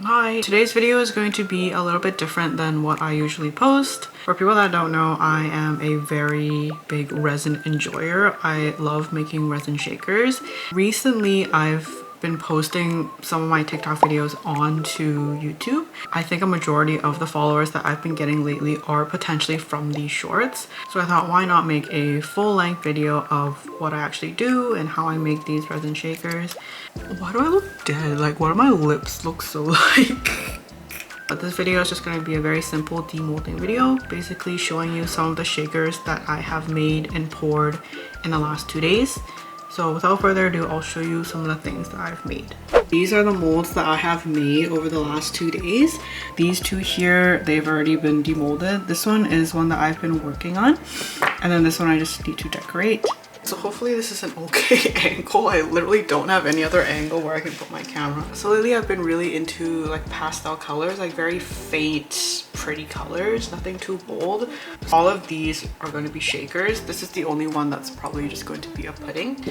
Hi, today's video is going to be a little bit different than what I usually post. For people that don't know, I am a very big resin enjoyer. I love making resin shakers. Recently, I've been posting some of my TikTok videos onto YouTube. I think a majority of the followers that I've been getting lately are potentially from these shorts. So I thought, why not make a full-length video of what I actually do and how I make these resin shakers. Why do I look dead? Like, why do my lips look so like... But this video is just going to be a very simple demolding video, basically showing you some of the shakers that I have made and poured in the last 2 days. So without further ado, I'll show you some of the things that I've made. These are the molds that I have made over the last 2 days. These two here, they've already been demolded. This one is one that I've been working on. And then this one I just need to decorate. So hopefully this is an okay angle. I literally don't have any other angle where I can put my camera. So lately I've been really into like pastel colors, like very faint, pretty colors, nothing too bold. All of these are going to be shakers. This is the only one that's probably just going to be a pudding.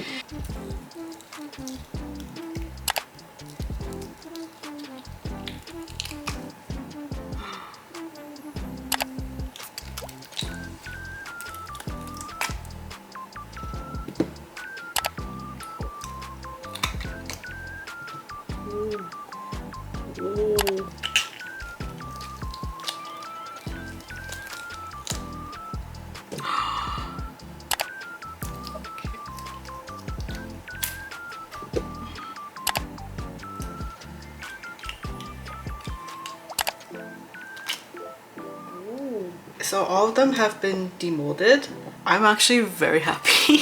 So all of them have been demolded. I'm actually very happy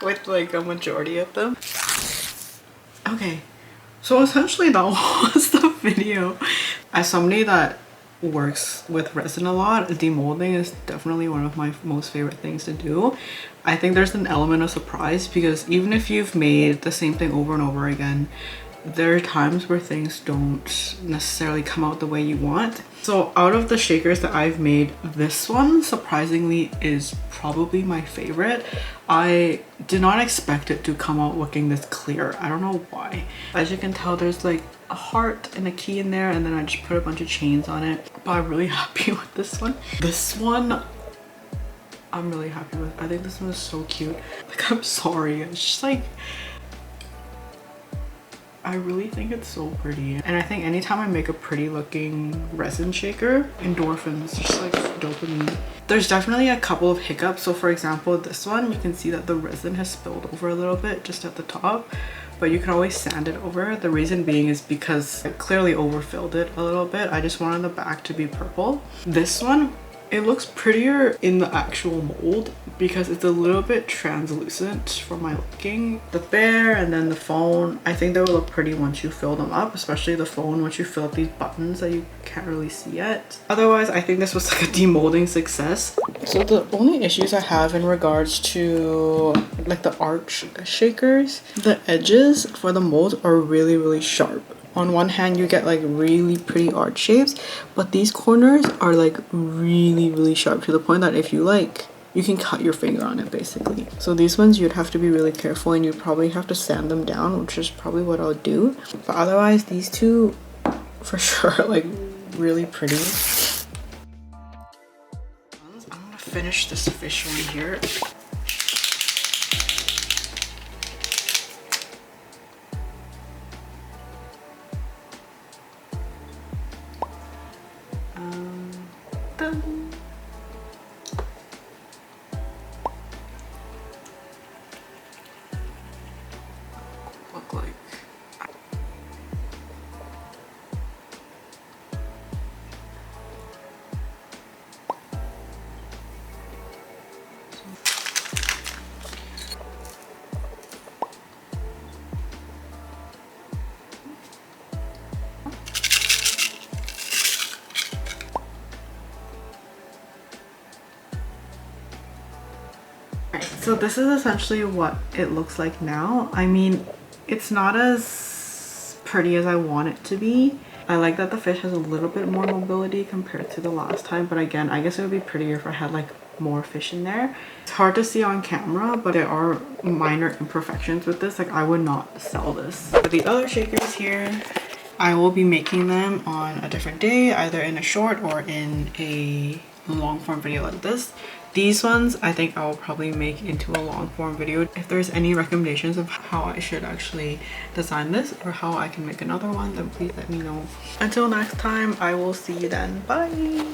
with like a majority of them. Okay, so essentially that was the video. As somebody that works with resin a lot, demolding is definitely one of my most favorite things to do. I think there's an element of surprise because even if you've made the same thing over and over again, there are times where things don't necessarily come out the way you want. So out of the shakers that I've made, this one surprisingly is probably my favorite. I did not expect it to come out looking this clear. I don't know why. As you can tell, there's like a heart and a key in there, and then I just put a bunch of chains on it. But I'm really happy with this one. This one I'm really happy with. I think this one is so cute. Like, I'm sorry, it's just like, I really think it's so pretty. And I think anytime I make a pretty looking resin shaker, endorphins, just like dopamine. There's definitely a couple of hiccups. So for example, this one, you can see that the resin has spilled over a little bit just at the top, but you can always sand it over. The reason being is because I clearly overfilled it a little bit. I just wanted the back to be purple. This one, it looks prettier in the actual mold because it's a little bit translucent for my liking. The bear and then the phone, I think they will look pretty once you fill them up, especially the phone once you fill up these buttons that you can't really see yet. Otherwise, I think this was like a demolding success. So the only issues I have in regards to like the arch shakers, the edges for the molds are really sharp. On one hand, you get like really pretty arch shapes, but these corners are like really sharp to the point that if you like, you can cut your finger on it basically. So these ones you'd have to be really careful and you'd probably have to sand them down, which is probably what I'll do. But otherwise, these two for sure are like really pretty. I'm gonna finish this fish one here. Done. Look like. So this is essentially what it looks like now. I mean, it's not as pretty as I want it to be. I like that the fish has a little bit more mobility compared to the last time, but again, I guess it would be prettier if I had like more fish in there. It's hard to see on camera, but there are minor imperfections with this. Like, I would not sell this. For the other shakers here, I will be making them on a different day, either in a short or in a long form video like this. These ones I think I will probably make into a long form video. If there's any recommendations of how I should actually design this or how I can make another one, then please let me know. Until next time, I will see you then. Bye!